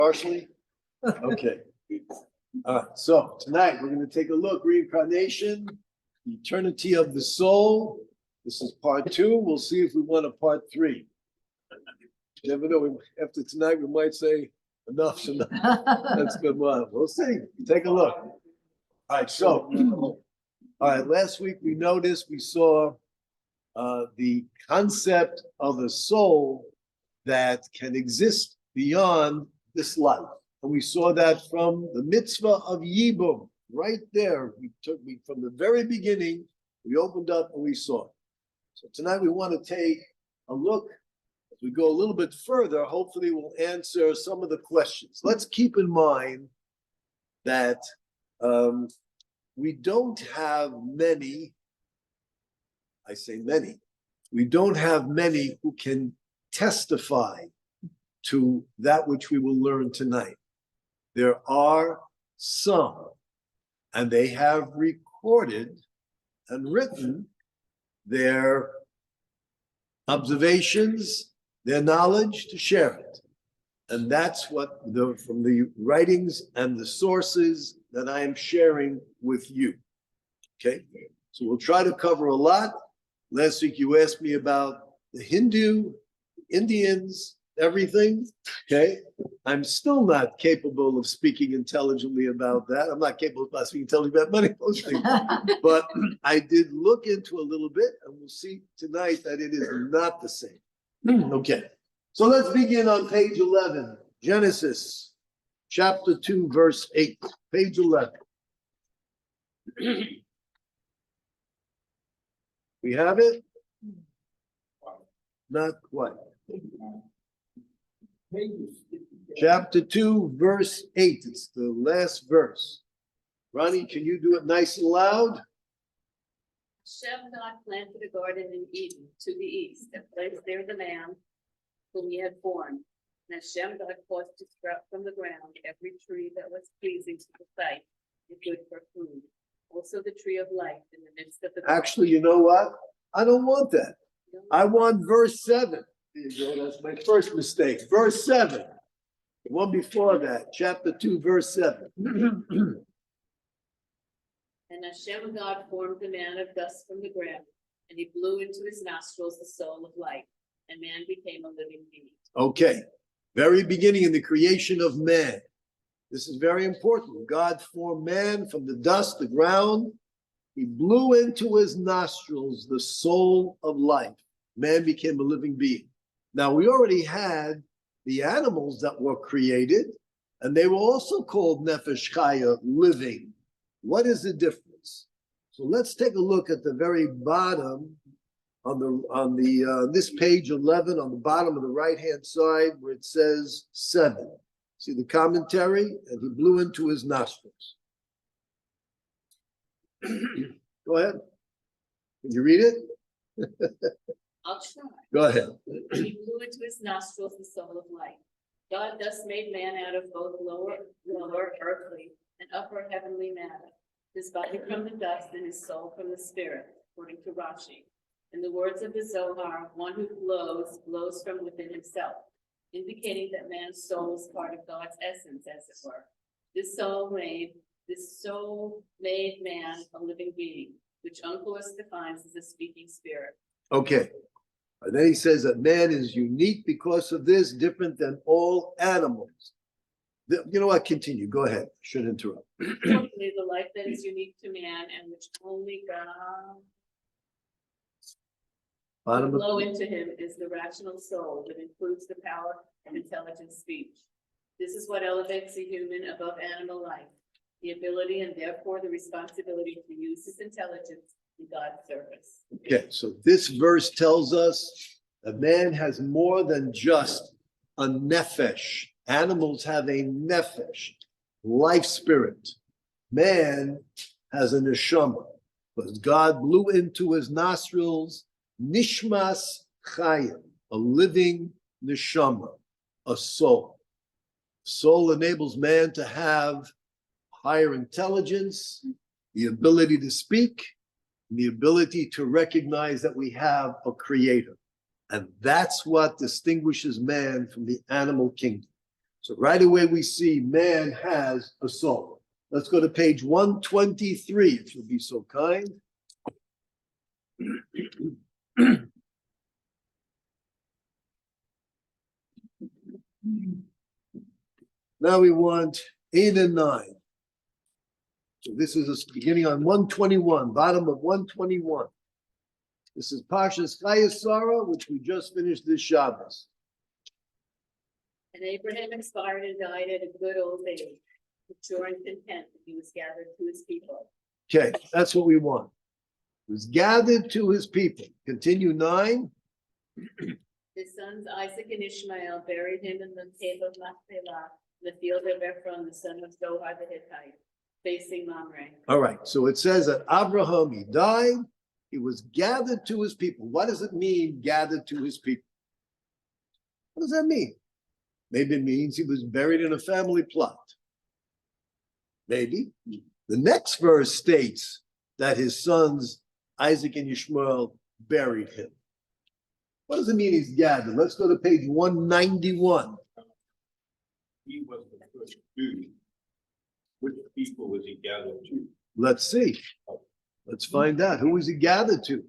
Partially? Okay. All right, so tonight we're going to take a look, reincarnation, eternity of the soul. This is part 2. We'll see if we want a part 3. You never know, after tonight we might say enough's enough. That's good one. We'll see. Take a look. All right, so, all right, last week we saw the concept of a soul that can exist beyond this life. And we saw that from the mitzvah of Yibum, right there. We took me from the very beginning, we opened up and we saw it. So tonight we want to take a look. As we go a little bit further, hopefully we'll answer some of the questions. Let's keep in mind that we don't have many, I say many, we don't have many who can testify to that which we will learn tonight. There are some, and they have recorded and written their observations, their knowledge to share it. And that's what from the writings and the sources that I am sharing with you. Okay, so we'll try to cover a lot. Last week you asked me about the Hindu, Indians, everything. Okay, I'm still not capable of speaking intelligently about that. I'm not capable of speaking intelligently about money, mostly. But I did look into a little bit, and we'll see tonight that it is not the same. Okay, so let's begin on page 11, Genesis chapter 2, verse 8, page 11. We have it? Not quite. Chapter 2, verse 8. It's the last verse. Ronnie, can you do it nice and loud? Hashem God planted a garden in Eden to the east, and placed there the man whom he had formed. And Hashem God caused to sprout from the ground every tree that was pleasing to the sight and good for food. Also the tree of life in the midst of the garden. Actually, you know what? I don't want that. I want verse 7. There you go. That's my first mistake. Verse 7. The one before that, chapter 2, verse 7. And Hashem God formed the man of dust from the ground, and he blew into his nostrils the soul of life, and man became a living being. Okay. Very beginning in the creation of man. This is very important. God formed man from the dust, the ground. He blew into his nostrils the soul of life. Man became a living being. Now, we already had the animals that were created, and they were also called Nefesh Chaya, living. What is the difference? So let's take a look at the very bottom on this page 11, on the bottom of the right-hand side, where it says 7. See the commentary? And he blew into his nostrils. Go ahead. Can you read it? I'll try. Go ahead. He blew into his nostrils the soul of life. God thus made man out of both lower earthly and upper heavenly matter, his body from the dust and his soul from the spirit, according to Rashi. In the words of the Zohar, one who blows from within himself, indicating that man's soul is part of God's essence, as it were. This soul made man a living being, which Unclus defines as a speaking spirit. Okay. And then he says that man is unique because of this, different than all animals. You know what? Continue. Go ahead. Shouldn't interrupt. Unfortunately, the life that is unique to man and which only God can blow into him is the rational soul that includes the power of intelligent speech. This is what elevates the human above animal life, the ability and therefore the responsibility to use his intelligence in God's service. Okay, so this verse tells us that man has more than just a nefesh. Animals have a nefesh, life spirit. Man has a neshama, because God blew into his nostrils nishmas chayim, a living neshama, a soul. Soul enables man to have higher intelligence, the ability to speak, and the ability to recognize that we have a creator. And that's what distinguishes man from the animal kingdom. So right away we see man has a soul. Let's go to page 123, if you'll be so kind. Now we want 8 and 9. So this is beginning on 121, bottom of 121. This is Parshas Chayesara, which we just finished this Shabbos. And Abraham expired and died at a good old age, mature and content, and he was gathered to his people. Okay, that's what we want. He was gathered to his people. Continue 9. His sons Isaac and Ishmael buried him in the cave of Machpelah, in the field of Ephron, the son of Zohar the Hittite, facing Mamre. All right, so it says that Abraham, he died, he was gathered to his people. What does it mean, gathered to his people? What does that mean? Maybe it means he was buried in a family plot. Maybe. The next verse states that his sons, Isaac and Ishmael, buried him. What does it mean he's gathered? Let's go to page 191. He was the first Jew. Which people was he gathered to? Let's see. Let's find out. Who was he gathered to?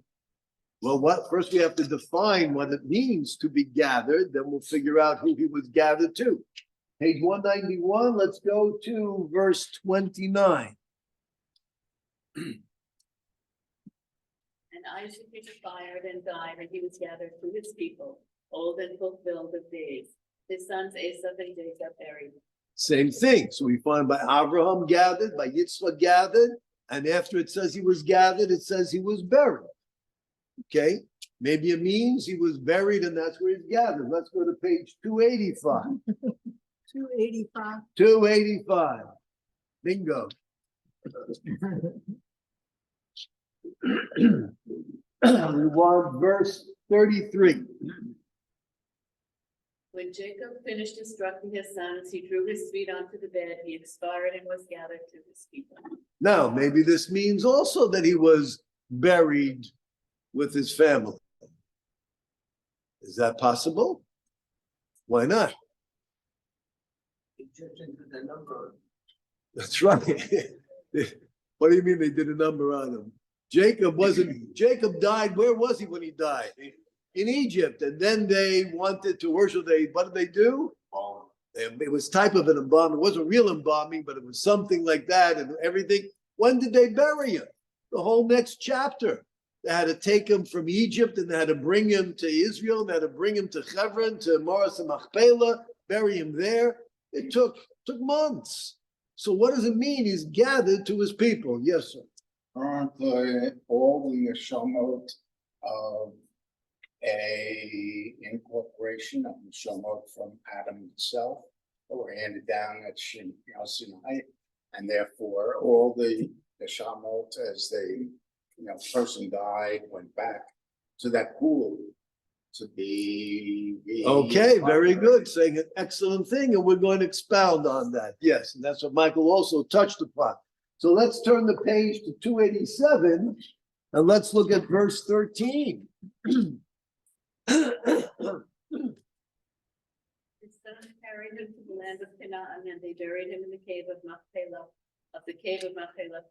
Well, first we have to define what it means to be gathered, then we'll figure out who he was gathered to. Page 191, let's go to verse 29. And Isaac expired and died, and he was gathered to his people, old and fulfilled of days. His sons Esau and Jacob buried him. Same thing. So we find by Abraham gathered, by Yitzchak gathered, and after it says he was gathered, it says he was buried. Okay, maybe it means he was buried and that's where he's gathered. Let's go to page 285. 285. 285. Bingo. We want verse 33. When Jacob finished instructing his sons, he drew his feet onto the bed, he expired and was gathered to his people. Now, maybe this means also that he was buried with his family. Is that possible? Why not? That's right. What do you mean they did a number on him? Jacob died. Where was he when he died? In Egypt. And then they wanted to worship. What did they do? It was type of an embalming. It wasn't real embalming, but it was something like that and everything. When did they bury him? The whole next chapter. They had to take him from Egypt and they had to bring him to Israel. And they had to bring him to Hebron, to Moras and Machpelah, bury him there. It took months. So what does it mean? He's gathered to his people. Yes, sir. Aren't all the Neshomot of a incorporation of Neshomot from Adam himself that were handed down at Sinai, and therefore all the Neshomot as they, person died, went back to that pool to be. Okay, very good. Saying an excellent thing, and we're going to expound on that. Yes, and that's what Michael also touched upon. So let's turn the page to 287 and let's look at verse 13. His sons carried him to the land of Canaan, and they buried him in the cave of Machpelah,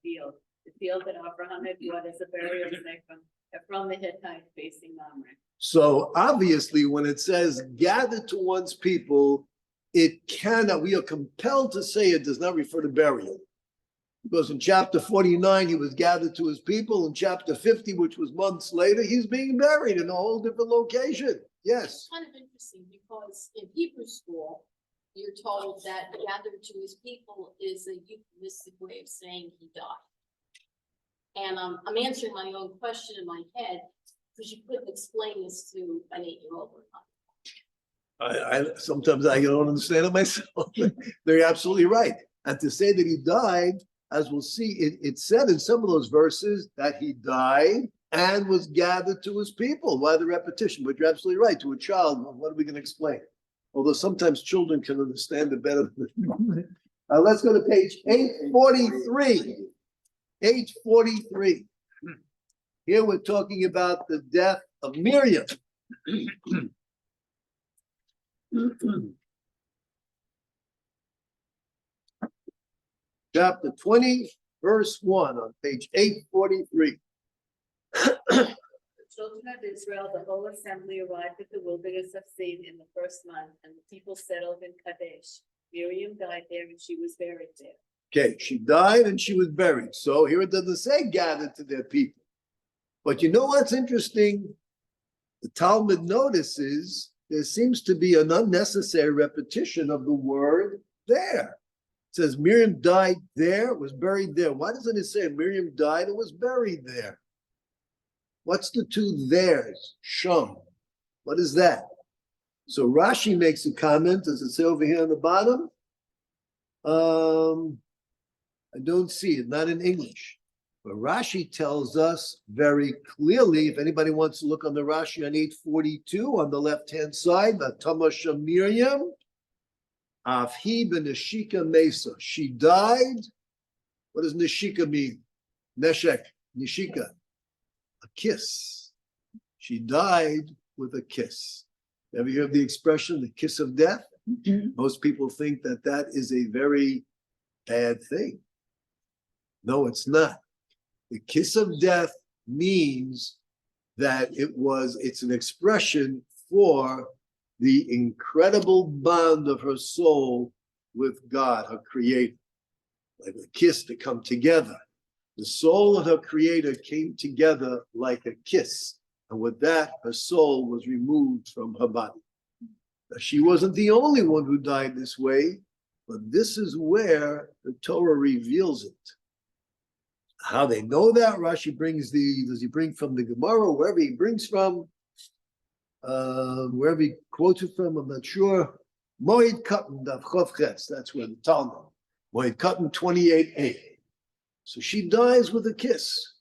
field, the field that Abraham had bought as a burial site from the Hittite facing Mamre. So obviously, when it says gathered to one's people, we are compelled to say it does not refer to burial. Because in chapter 49, he was gathered to his people. In chapter 50, which was months later, he's being buried in a whole different location. Yes. It's kind of interesting because in Hebrew school, you're told that gathered to his people is a euphemistic way of saying he died. And I'm answering my own question in my head because you couldn't explain this to an 8-year-old or not. Sometimes I don't understand it myself. They're absolutely right. And to say that he died, as we'll see, it said in some of those verses that he died and was gathered to his people. Why the repetition? But you're absolutely right. To a child, what are we going to explain? Although sometimes children can understand it better than let's go to page 843. 843. Here we're talking about the death of Miriam. chapter 20, verse 1 on page 843. The children of Israel, the whole assembly arrived at the wilderness of Sin in the first month, and the people settled in Kadesh. Miriam died there and she was buried there. Okay, she died and she was buried. So here it doesn't say gathered to their people. But you know what's interesting? The Talmud notices there seems to be an unnecessary repetition of the word there. It says Miriam died there, was buried there. Why doesn't it say Miriam died and was buried there? What's the two theirs? Shum. What is that? So Rashi makes a comment. Does it say over here on the bottom? I don't see it, not in English. But Rashi tells us very clearly, if anybody wants to look on the Rashi on 842 on the left-hand side, the Tamasha Miriam, Afhi ben Neshika Mesa. She died. What does Neshika mean? Neshek, Neshika. A kiss. She died with a kiss. Ever hear of the expression, the kiss of death? Most people think that that is a very bad thing. No, it's not. The kiss of death means that it's an expression for the incredible bond of her soul with God, her creator. Like a kiss to come together. The soul of her creator came together like a kiss. And with that, her soul was removed from her body. Now, she wasn't the only one who died this way, but this is where the Torah reveals it. How they know that? Rashi brings does he bring from the Gemara, wherever he brings from, wherever he quotes it from, I'm not sure. Moed Katan Daf Chof Ches, that's where the Talmud. Moed Katan 28a. So she dies with a kiss.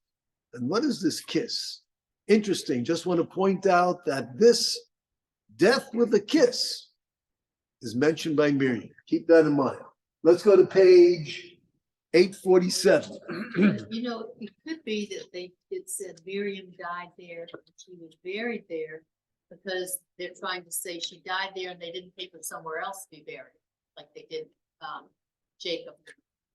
And what is this kiss? Interesting, just want to point out that this death with a kiss is mentioned by Miriam. Keep that in mind. Let's go to page 847. You know, it could be that it said Miriam died there, and she was buried there, because they're trying to say she died there and they didn't take her somewhere else to be buried, like they did Jacob.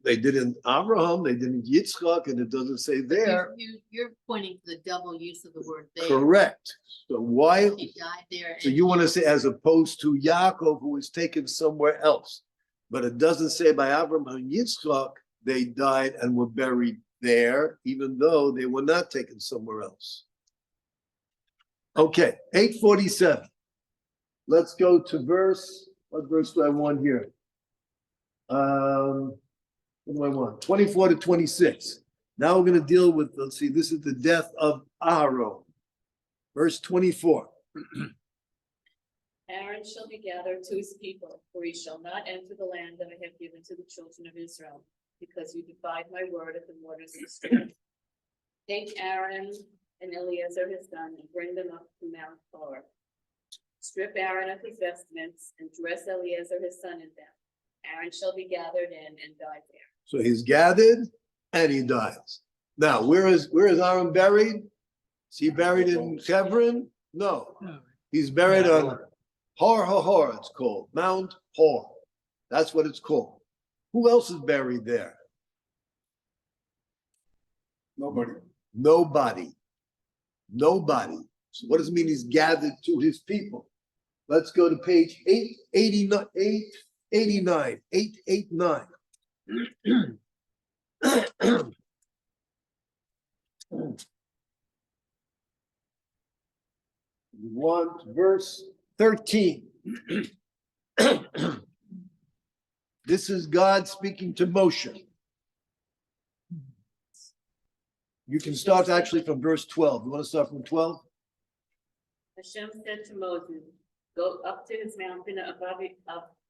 They did in Abraham, they did in Yitzchak, and it doesn't say there. You're pointing to the double use of the word there. Correct. So why? She died there. So you want to say as opposed to Yaakov, who was taken somewhere else. But it doesn't say by Abraham and Yitzchak, they died and were buried there, even though they were not taken somewhere else. Okay, 847. Let's go to what verse do I want here? What do I want? 24 to 26. Now we're going to deal with, let's see, this is the death of Aharon. Verse 24. Aaron shall be gathered to his people, for he shall not enter the land that I have given to the children of Israel, because you defied my word at the waters of Slatus. Take Aaron and Eleazar his son and bring them up to Mount Hor. Strip Aaron of his vestments and dress Eleazar his son in them. Aaron shall be gathered in and die there. So he's gathered and he dies. Now, where is Aaron buried? Is he buried in Hebron? No. He's buried on Har HaHor, it's called. Mount Hor. That's what it's called. Who else is buried there? Nobody. Nobody. So what does it mean he's gathered to his people? Let's go to page 889. We want verse 13. This is God speaking to Moshe. You can start actually from verse 12. You want to start from 12? Hashem said to Moses, go up to his mountain of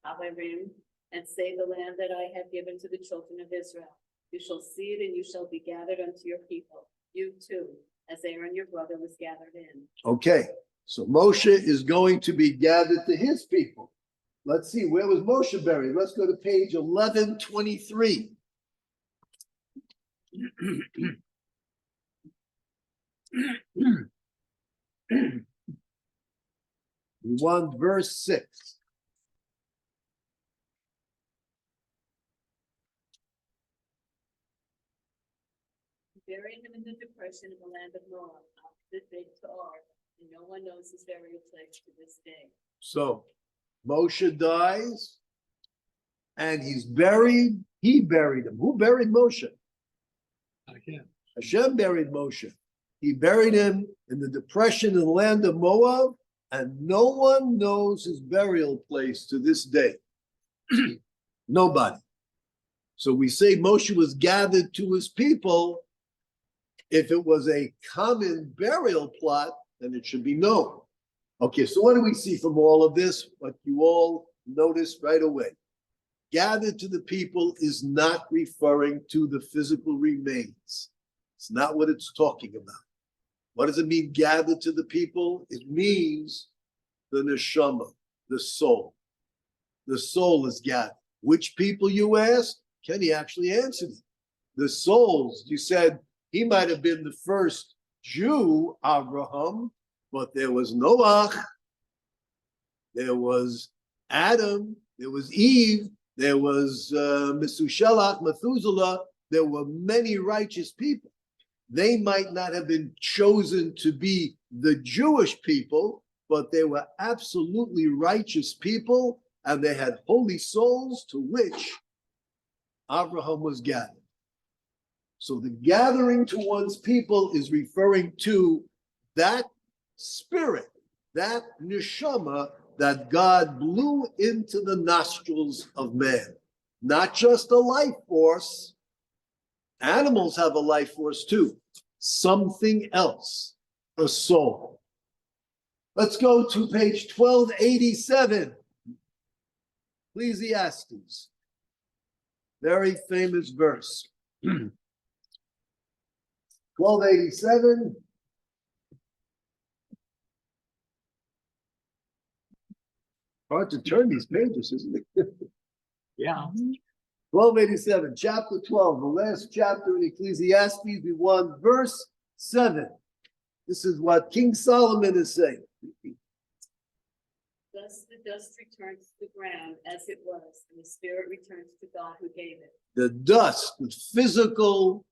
Abarim and say the land that I have given to the children of Israel. You shall see it and you shall be gathered unto your people. You too, as Aaron your brother was gathered in. Okay, so Moshe is going to be gathered to his people. Let's see, where was Moshe buried? Let's go to page 1123. We want verse 6. burying him in the depression of the land of Moab, opposite Beit Peor, and no one knows his burial place to this day. So Moshe dies and he's buried. He buried him. Who buried Moshe? Hashem buried Moshe. He buried him in the depression in the land of Moab, and no one knows his burial place to this day. Nobody. So we say Moshe was gathered to his people. If it was a common burial plot, then it should be known. Okay, so what do we see from all of this? What you all noticed right away. Gathered to the people is not referring to the physical remains. It's not what it's talking about. What does it mean, gathered to the people? It means the neshama, the soul. The soul is gathered. Which people, you asked? Kenny actually answered it. The souls, you said he might have been the first Jew, Abraham, but there was Noah, there was Adam, there was Eve, there was Methuselah, there were many righteous people. They might not have been chosen to be the Jewish people, but they were absolutely righteous people, and they had holy souls to which Abraham was gathered. So the gathering to one's people is referring to that spirit, that neshama that God blew into the nostrils of man. Not just a life force. Animals have a life force too. Something else, a soul. Let's go to page 1287. Ecclesiastes. Very famous verse. 1287. Hard to turn these pages, isn't it? Yeah. 1287, chapter 12, the last chapter in Ecclesiastes, we want verse 7. This is what King Solomon is saying. Thus the dust returns to the ground as it was, and the spirit returns to God who gave it. The dust, the physical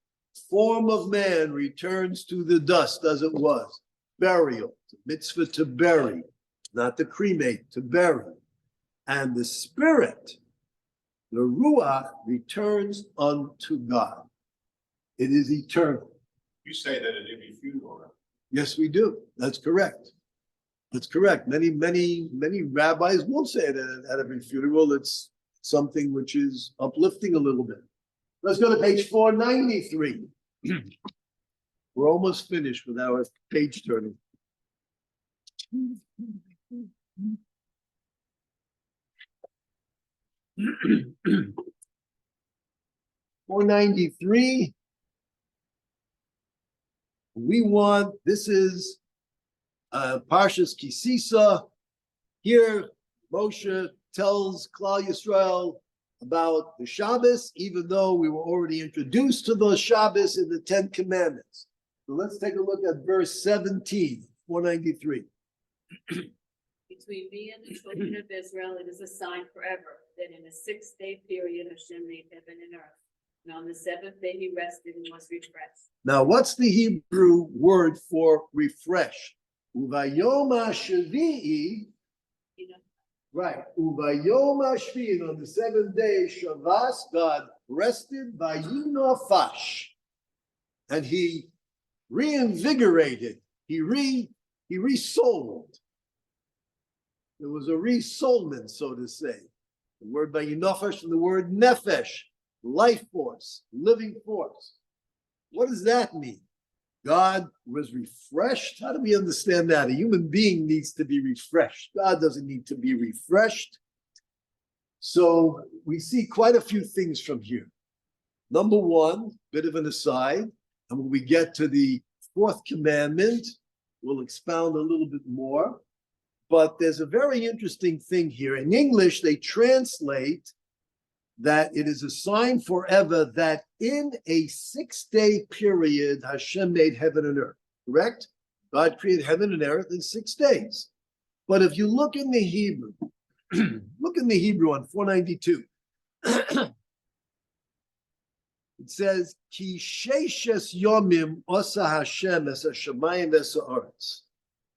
form of man returns to the dust as it was. Burial, mitzvah to bury, not to cremate, to bury. And the spirit, the ruach, returns unto God. It is eternal. You say that at every funeral. Yes, we do. That's correct. That's correct. Many rabbis will say that at every funeral. It's something which is uplifting a little bit. Let's go to page 493. We're almost finished with our page turning. 493. We want, this is Parshas Kisisa. Here, Moshe tells Klal Yisrael about the Shabbos, even though we were already introduced to the Shabbos in the 10 Commandments. So let's take a look at verse 17, 493. Between me and the children of Israel, it is a sign forever that in a 6-day period Hashem made heaven and earth. And on the 7th day he rested and was refreshed. Now, what's the Hebrew word for refresh? Uvayom hashvi'i, right? Uvayom hashvi'i, on the 7th day, Shabbos, God rested by Yunafash, and he reinvigorated. He resouled. There was a resoulment, so to say. The word by Yunafash from the word nefesh, life force, living force. What does that mean? God was refreshed? How do we understand that? A human being needs to be refreshed. God doesn't need to be refreshed. So we see quite a few things from here. Number one, bit of an aside, and when we get to the 4th commandment, we'll expound a little bit more. But there's a very interesting thing here. In English, they translate that it is a sign forever that in a 6-day period, Hashem made heaven and earth, correct? God created heaven and earth in 6 days. But if you look in the Hebrew, look in the Hebrew on 492. It says, Ki sheishes yomim osa Hashem es hashamayim es haaretz.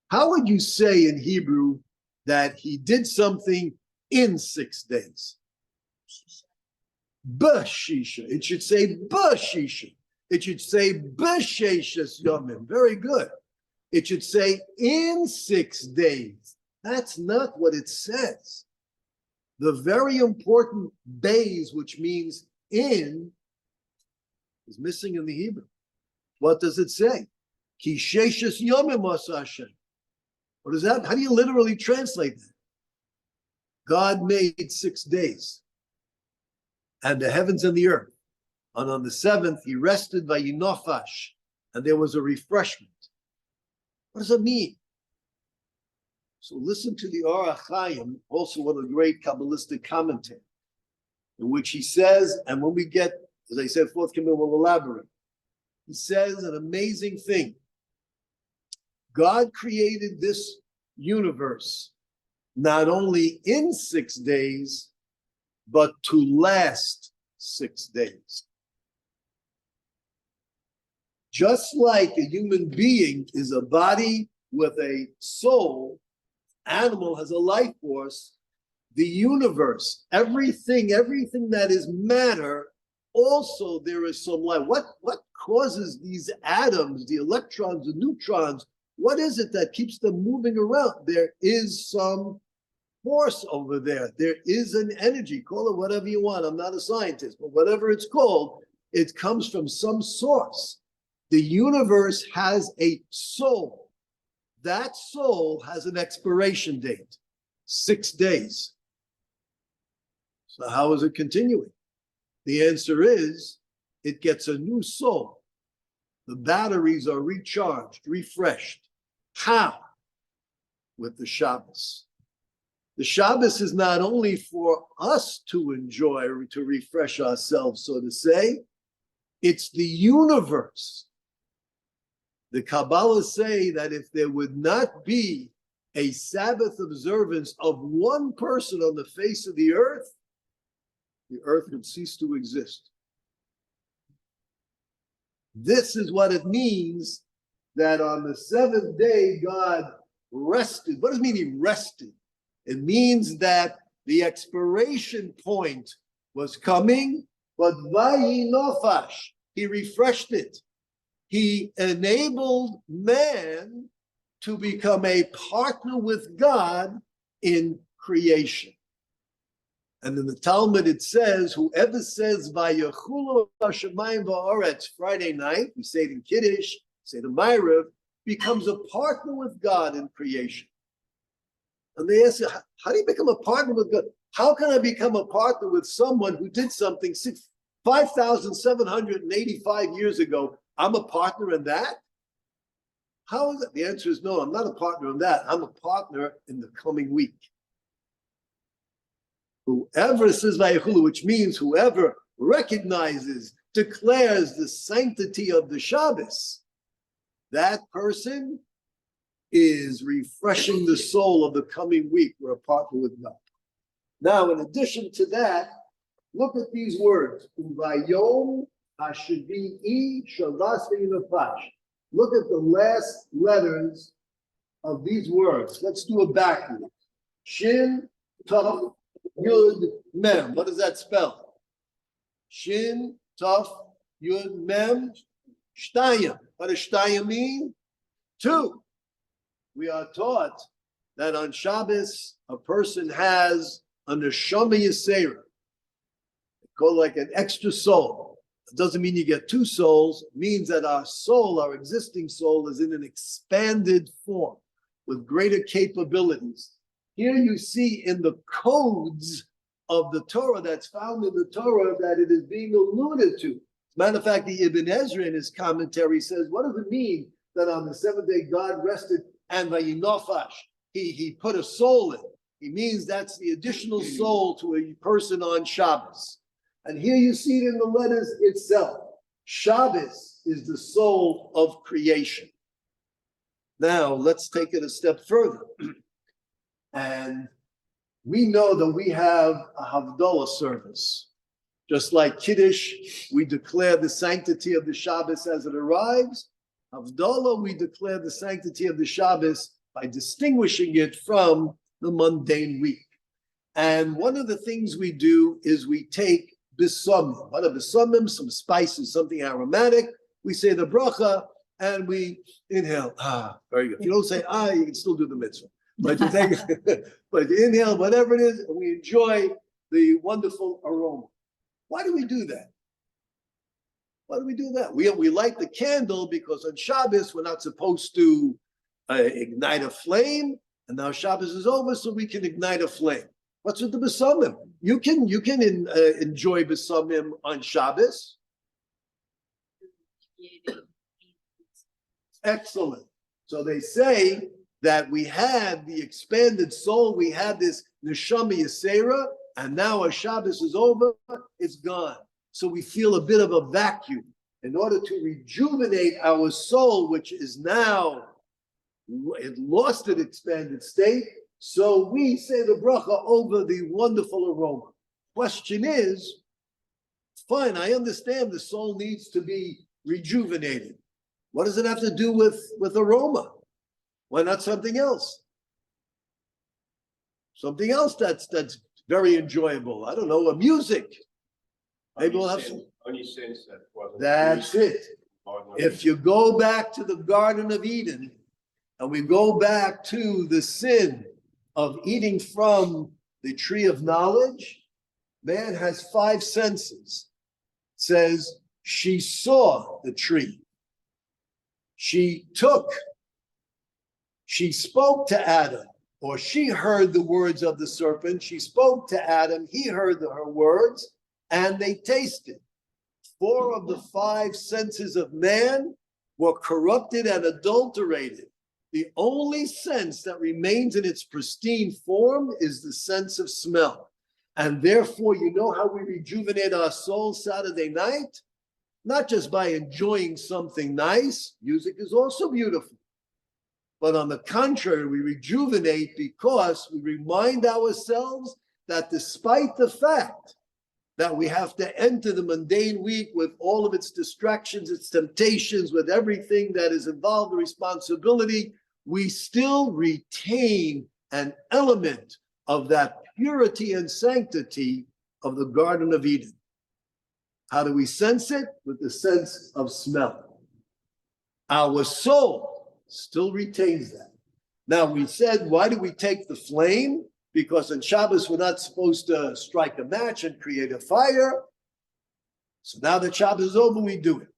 How would you say in Hebrew that he did something in 6 days? B'shisha. It should say b'shisha. It should say b'sheishes yomim. Very good. It should say in 6 days. That's not what it says. The very important bays, which means in, is missing in the Hebrew. What does it say? Ki sheishes yomim asa Hashem. What is that? How do you literally translate that? God made 6 days and the heavens and the earth. And on the 7th, he rested by Yinofash, and there was a refreshment. What does it mean? So listen to the Or HaChaim, also one of the great Kabbalistic commentators, in which he says, and when we get, as I said, forthcoming, we'll elaborate. He says an amazing thing. God created this universe not only in 6 days, but to last 6 days. Just like a human being is a body with a soul, animal has a life force, the universe, everything that is matter, also there is some life. What causes these atoms, the electrons, the neutrons, what is it that keeps them moving around? There is some force over there. There is an energy, call it whatever you want. I'm not a scientist, but whatever it's called, it comes from some source. The universe has a soul. That soul has an expiration date, 6 days. So how is it continuing? The answer is, it gets a new soul. The batteries are recharged, refreshed. How? With the Shabbos. The Shabbos is not only for us to enjoy or to refresh ourselves, so to say, it's the universe. The Kabbalah say that if there would not be a Sabbath observance of one person on the face of the earth would cease to exist. This is what it means that on the 7th day God rested. What does it mean he rested? It means that the expiration point was coming, but vayinofash, he refreshed it. He enabled man to become a partner with God in creation. And in the Talmud it says, whoever says Vayachulu Hashemayim va'aretz Friday night, we say it in Kiddush, say the Ma'ariv, becomes a partner with God in creation. And they ask, how do you become a partner with God? How can I become a partner with someone who did something 5,785 years ago? I'm a partner in that? How is it? The answer is no, I'm not a partner in that. I'm a partner in the coming week. Whoever says Vayachulu, which means whoever recognizes, declares the sanctity of the Shabbos, that person is refreshing the soul of the coming week. We're a partner with God. Now, in addition to that, look at these words. Uvayom Hashavi'i Shavas Ve'inafash. Look at the last letters of these words. Let's do it backwards. Shin, Tov, Yud, Mem. What does that spell? Shin, Tov, Yud, Mem, Shtayim. What does Shtayim mean? 2. We are taught that on Shabbos, a person has a neshama yisera. They call it like an extra soul. It doesn't mean you get 2 souls. It means that our soul, our existing soul, is in an expanded form with greater capabilities. Here you see in the codes of the Torah that's found in the Torah that it is being alluded to. As a matter of fact, the Ibn Ezra in his commentary says, what does it mean that on the 7th day God rested and vayinofash, he put a soul in? He means that's the additional soul to a person on Shabbos. And here you see it in the letters itself. Shabbos is the soul of creation. Now, let's take it a step further. And we know that we have a Havdalah service. Just like Kiddush, we declare the sanctity of the Shabbos as it arrives. Havdalah, we declare the sanctity of the Shabbos by distinguishing it from the mundane week. And one of the things we do is we take bisomim. What are bisomim? Some spices, something aromatic. We say the bracha and we inhale. Very good. If you don't say you can still do the mitzvah. But you take, but you inhale whatever it is, and we enjoy the wonderful aroma. Why do we do that? Why do we do that? We light the candle because on Shabbos we're not supposed to ignite a flame, and now Shabbos is over, so we can ignite a flame. What's with the besomim? You can enjoy besomim on Shabbos. Excellent. So they say that we had the expanded soul, we had this neshama yisera, and now our Shabbos is over, it's gone. So we feel a bit of a vacuum. In order to rejuvenate our soul, which is now, it lost its expanded state, so we say the bracha over the wonderful aroma. Question is, fine, I understand the soul needs to be rejuvenated. What does it have to do with aroma? Why not something else? Something else that's very enjoyable. I don't know, a music. Maybe we'll have some. Only sense that wasn't. That's it. If you go back to the Garden of Eden, and we go back to the sin of eating from the tree of knowledge, man has 5 senses. It says, she saw the tree. She spoke to Adam, or she heard the words of the serpent. She spoke to Adam, he heard her words, and they tasted. 4 of the 5 senses of man were corrupted and adulterated. The only sense that remains in its pristine form is the sense of smell. And therefore, you know how we rejuvenate our soul Saturday night? Not just by enjoying something nice. Music is also beautiful. But on the contrary, we rejuvenate because we remind ourselves that despite the fact that we have to enter the mundane week with all of its distractions, its temptations, with everything that is involved, the responsibility, we still retain an element of that purity and sanctity of the Garden of Eden. How do we sense it? With the sense of smell. Our soul still retains that. Now we said, why do we take the flame? Because on Shabbos, we're not supposed to strike a match and create a fire. So now that Shabbos is over, we do it.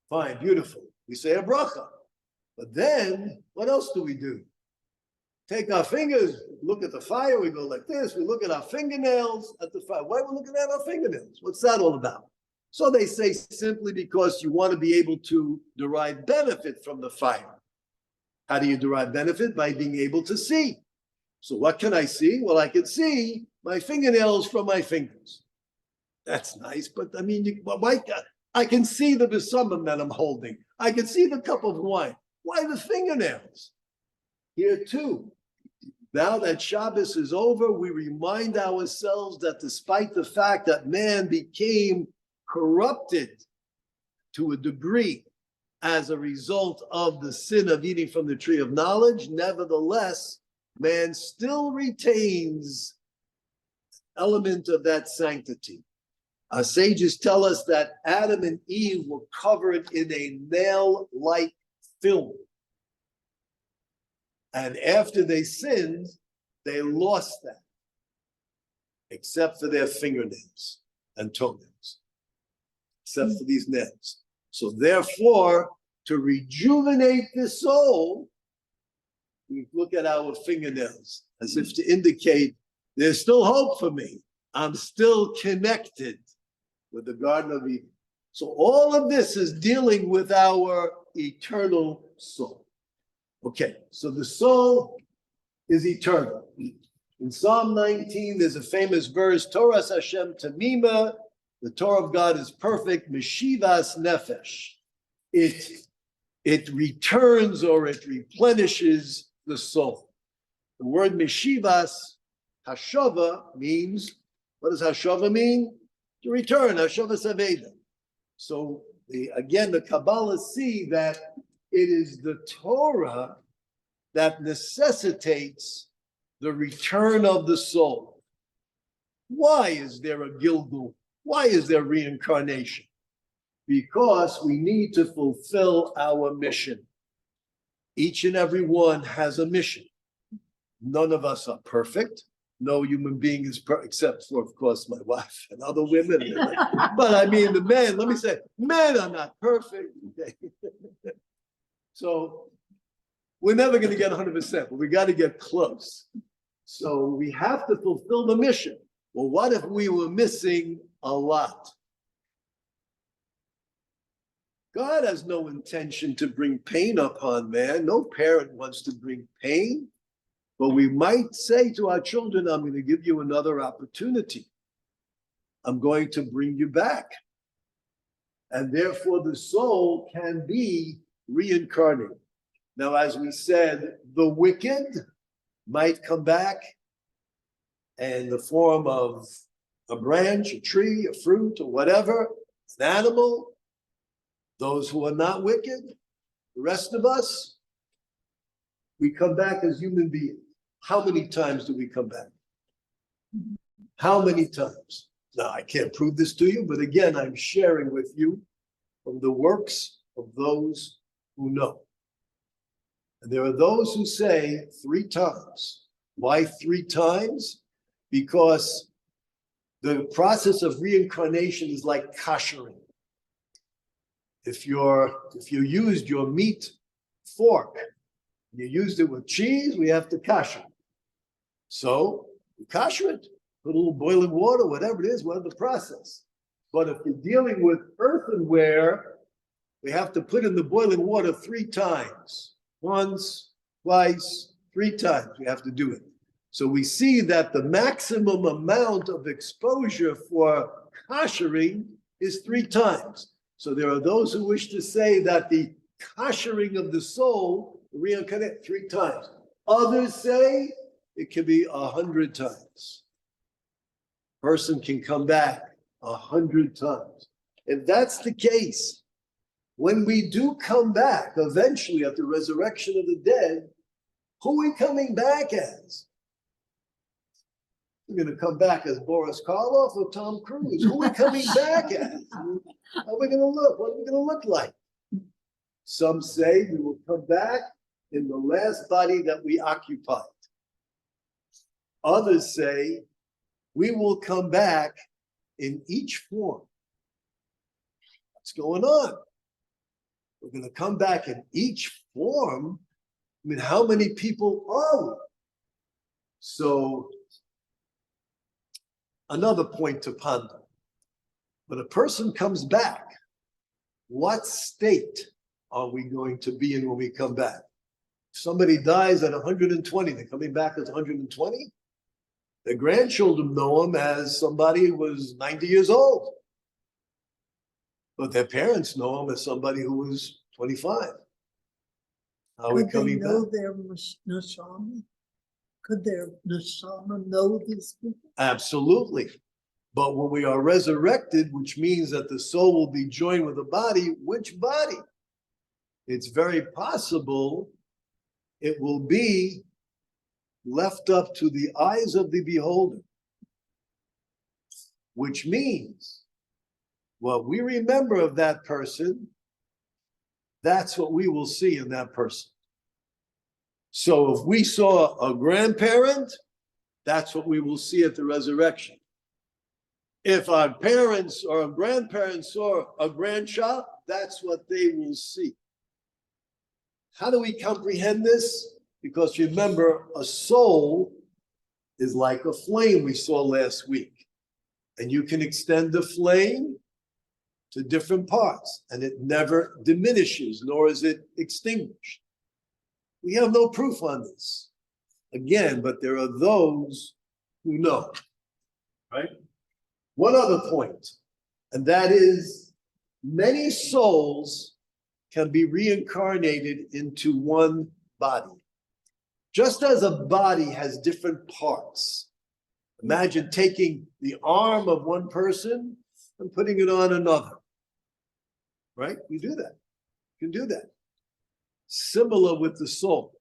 Fine, beautiful. We say a bracha. But then, what else do we do? Take our fingers, look at the fire, we go like this, we look at our fingernails at the fire. Why are we looking at our fingernails? What's that all about? So they say simply because you want to be able to derive benefit from the fire. How do you derive benefit? By being able to see. So what can I see? Well, I can see my fingernails from my fingers. That's nice, but I mean, I can see the besumim that I'm holding. I can see the cup of wine. Why the fingernails? Here too, now that Shabbos is over, we remind ourselves that despite the fact that man became corrupted to a degree as a result of the sin of eating from the tree of knowledge, nevertheless, man still retains an element of that sanctity. Our sages tell us that Adam and Eve were covered in a nail-like film. And after they sinned, they lost that, except for their fingernails and toenails, except for these nails. So therefore, to rejuvenate the soul, we look at our fingernails as if to indicate there's still hope for me. I'm still connected with the Garden of Eden. So all of this is dealing with our eternal soul. Okay, so the soul is eternal. In Psalm 19, there's a famous verse, Torah Hashem Tamima, the Torah of God is perfect, Meshivas Nefesh. It returns or it replenishes the soul. The word Meshivas, Hashava, means, what does Hashava mean? to return, Hashavas Aveda. So again, the Kabbalah see that it is the Torah that necessitates the return of the soul. Why is there a Gilgul? Why is there reincarnation? Because we need to fulfill our mission. Each and every one has a mission. None of us are perfect. No human being is perfect, except for, of course, my wife and other women. But I mean, the men, let me say, men are not perfect. Okay? So we're never going to get 100%, but we got to get close. So we have to fulfill the mission. Well, what if we were missing a lot? God has no intention to bring pain upon man. No parent wants to bring pain. But we might say to our children, I'm going to give you another opportunity. I'm going to bring you back. And therefore the soul can be reincarnated. Now, as we said, the wicked might come back in the form of a branch, a tree, a fruit, or whatever, an animal. Those who are not wicked, the rest of us, we come back as human beings. How many times do we come back? How many times? Now, I can't prove this to you, but again, I'm sharing with you from the works of those who know. And there are those who say 3 times. Why 3 times? Because the process of reincarnation is like koshering. If you used your meat fork, you used it with cheese, we have to kosher. So you kosher it, put a little boiling water, whatever it is, whatever the process. But if you're dealing with earthenware, we have to put in the boiling water 3 times. Once, twice, 3 times we have to do it. So we see that the maximum amount of exposure for koshering is 3 times. So there are those who wish to say that the koshering of the soul reincarnate 3 times. Others say it can be 100 times. Person can come back 100 times. If that's the case, when we do come back, eventually at the resurrection of the dead, who are we coming back as? We're going to come back as Boris Karloff or Tom Cruise. Who are we coming back as? How are we going to look? What are we going to look like? Some say we will come back in the last body that we occupied. Others say we will come back in each form. What's going on? We're going to come back in each form. I mean, how many people are we? So, another point to ponder. When a person comes back, what state are we going to be in when we come back? If somebody dies at 120, they're coming back as 120? Their grandchildren know him as somebody who was 90 years old. But their parents know him as somebody who was 25. How are we coming back? Could they know their neshama? Could their neshama know these people? Absolutely. But when we are resurrected, which means that the soul will be joined with the body, which body? It's very possible it will be left up to the eyes of the beholder, which means what we remember of that person, that's what we will see in that person. So if we saw a grandparent, that's what we will see at the resurrection. If our parents or our grandparents saw a grandchild, that's what they will see. How do we comprehend this? Because remember, a soul is like a flame we saw last week. And you can extend the flame to different parts, and it never diminishes, nor is it extinguished. We have no proof on this. Again, but there are those who know, right? One other point, and that is many souls can be reincarnated into one body. Just as a body has different parts. Imagine taking the arm of one person and putting it on another. Right? You do that. You can do that. Similar with the soul.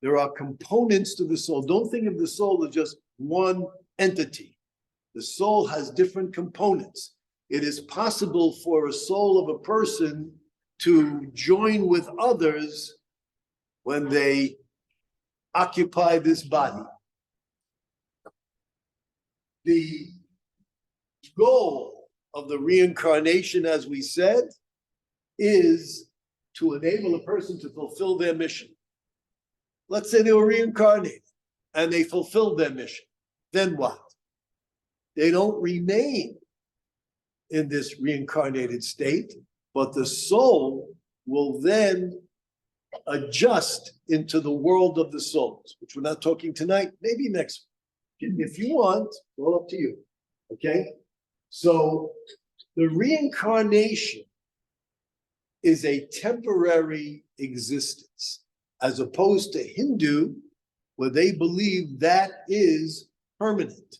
There are components to the soul. Don't think of the soul as just one entity. The soul has different components. It is possible for a soul of a person to join with others when they occupy this body. The goal of the reincarnation, as we said, is to enable a person to fulfill their mission. Let's say they were reincarnated and they fulfilled their mission. Then what? They don't remain in this reincarnated state, but the soul will then adjust into the world of the souls, which we're not talking tonight, maybe next week. If you want, all up to you. Okay? So the reincarnation is a temporary existence, as opposed to Hindu, where they believe that is permanent,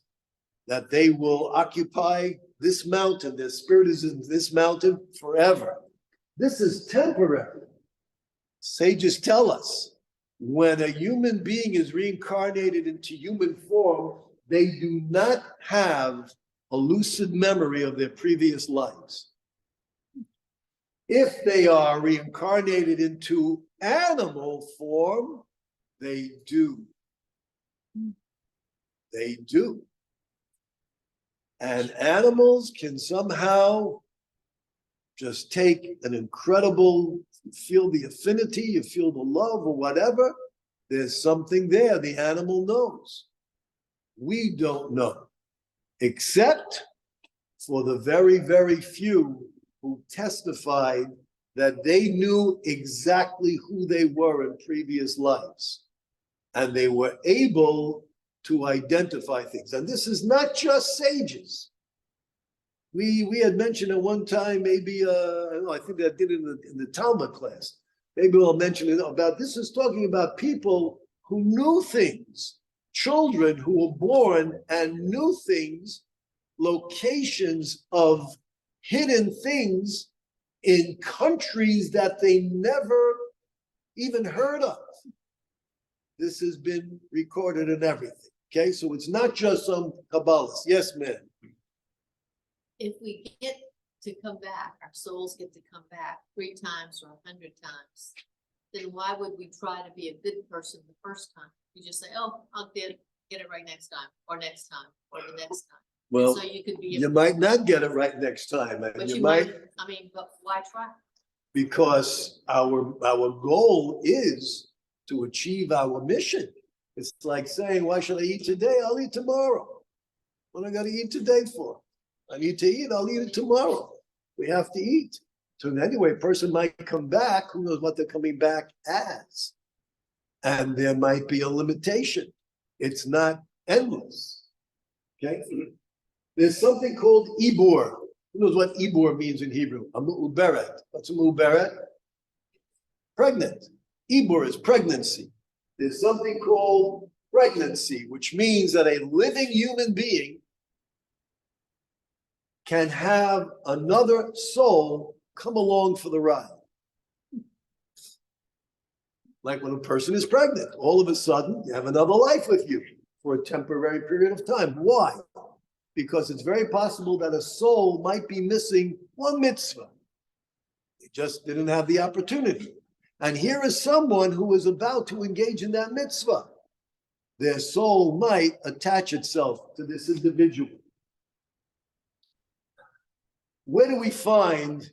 that they will occupy this mountain, their spirit is in this mountain forever. This is temporary. Sages tell us, when a human being is reincarnated into human form, they do not have a lucid memory of their previous lives. If they are reincarnated into animal form, they do. They do. And animals can somehow just take an incredible, you feel the affinity, you feel the love or whatever. There's something there the animal knows. We don't know, except for the very, very few who testified that they knew exactly who they were in previous lives. And they were able to identify things. And this is not just sages. We had mentioned at one time, maybe, I think I did it in the Talmud class. Maybe I'll mention it about, this is talking about people who knew things, children who were born and knew things, locations of hidden things in countries that they never even heard of. This has been recorded and everything. Okay, so it's not just some Kabbalist. Yes, ma'am. If we get to come back, our souls get to come back 3 times or 100 times, then why would we try to be a good person the first time? You just say, oh, I'll get it right next time, or next time, or the next time. Well, so you could be. You might not get it right next time. But you might, but why try? Because our goal is to achieve our mission. It's like saying, why should I eat today? I'll eat tomorrow. What I got to eat today for? I need to eat, I'll eat it tomorrow. We have to eat. So anyway, a person might come back, who knows what they're coming back as. And there might be a limitation. It's not endless. Okay? There's something called ibur. Who knows what ibur means in Hebrew? A mu'uberet. What's a mu'uberet? Pregnant. Ibur is pregnancy. There's something called pregnancy, which means that a living human being can have another soul come along for the ride. Like when a person is pregnant, all of a sudden you have another life with you for a temporary period of time. Why? Because it's very possible that a soul might be missing one mitzvah. They just didn't have the opportunity. And here is someone who is about to engage in that mitzvah. Their soul might attach itself to this individual. Where do we find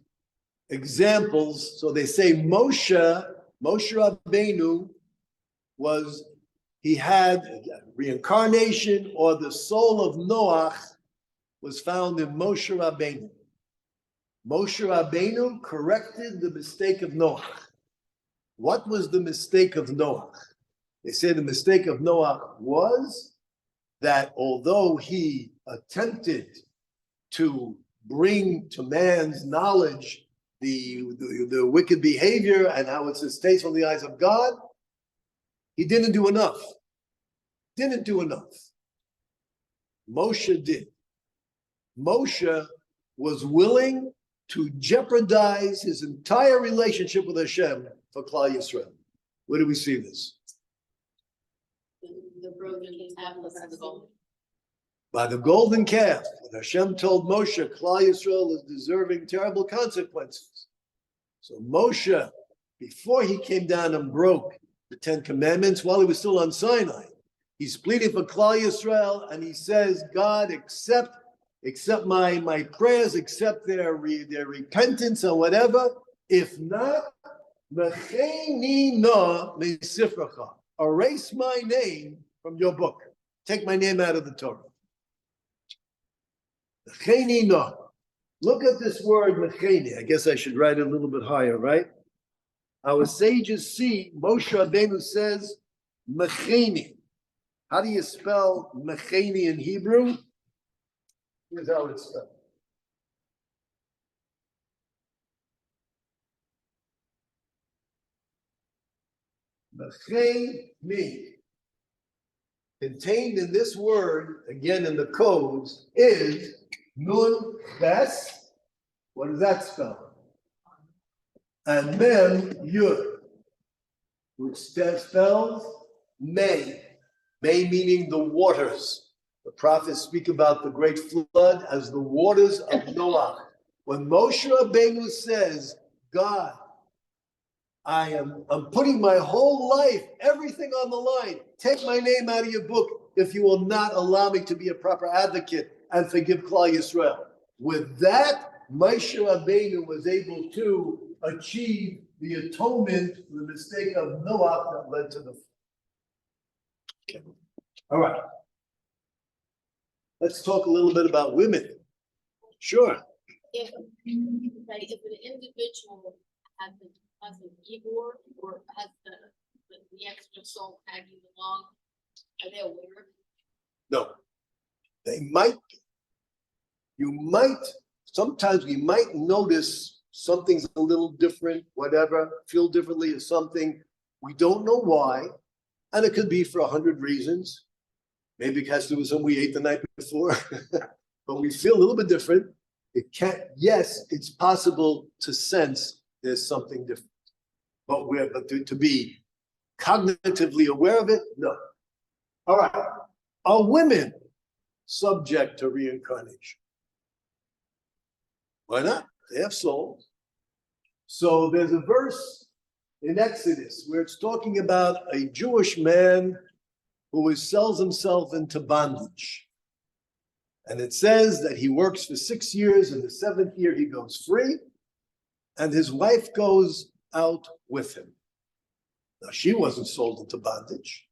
examples? So they say Moshe Rabbeinu he had reincarnation, or the soul of Noach was found in Moshe Rabbeinu. Moshe Rabbeinu corrected the mistake of Noach. What was the mistake of Noach? They say the mistake of Noach was that although he attempted to bring to man's knowledge the wicked behavior and how it's distasteful in the eyes of God, he didn't do enough. Moshe did. Moshe was willing to jeopardize his entire relationship with Hashem for Klal Yisrael. Where do we see this? The broken tablets of the gold. By the golden calf. When Hashem told Moshe, Klal Yisrael is deserving terrible consequences. So Moshe, before he came down and broke the 10 Commandments, while he was still on Sinai, he's pleading for Klal Yisrael, and he says, God, accept my prayers, accept their repentance or whatever. If not, mecheni na mesifracha, erase my name from your book. Take my name out of the Torah. Mecheni na. Look at this word mecheni. I guess I should write it a little bit higher, right? Our sages see Moshe Rabbeinu says mecheni. How do you spell mecheni in Hebrew? Here's how it's spelled. Mecheni. Contained in this word, again in the codes, is nun ches. What does that spell? And mem yud, which spells may. May meaning the waters. The prophets speak about the great flood as the waters of Noah. When Moshe Rabbeinu says, God, I'm putting my whole life, everything on the line. Take my name out of your book if you will not allow me to be a proper advocate and forgive Klal Yisrael. With that, Moshe Rabbeinu was able to achieve the atonement for the mistake of Noah that led to the flood. Okay. All right. Let's talk a little bit about women. Sure. If an individual has an Igor or has the extra soul tagging along, are they aware? No. They might be. Sometimes we might notice something's a little different, whatever, feel differently or something. We don't know why. And it could be for 100 reasons. Maybe it has to do with something we ate the night before. But we feel a little bit different. Yes, it's possible to sense there's something different. But to be cognitively aware of it, no. All right. Are women subject to reincarnation? Why not? They have souls. So there's a verse in Exodus where it's talking about a Jewish man who sells himself into bondage. And it says that he works for 6 years, and the 7th year he goes free, and his wife goes out with him. Now, she wasn't sold into bondage.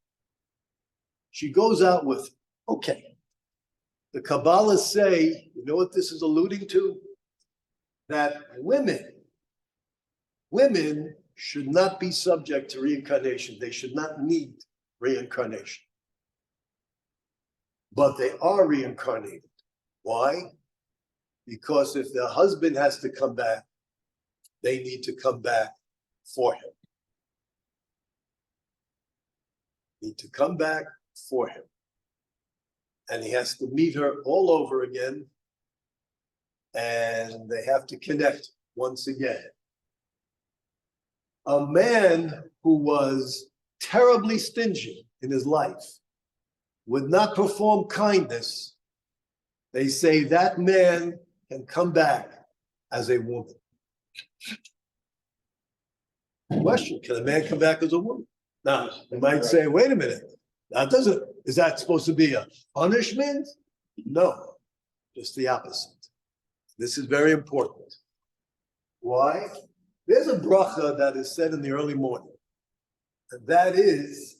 She goes out with him. Okay. The Kabbalists say, you know what this is alluding to? That women should not be subject to reincarnation. They should not need reincarnation. But they are reincarnated. Why? Because if their husband has to come back, they need to come back for him. Need to come back for him. And he has to meet her all over again. And they have to connect once again. A man who was terribly stingy in his life would not perform kindness. They say that man can come back as a woman. Question, can a man come back as a woman? Now, you might say, wait a minute, is that supposed to be a punishment? No, just the opposite. This is very important. Why? There's a bracha that is said in the early morning. And that is,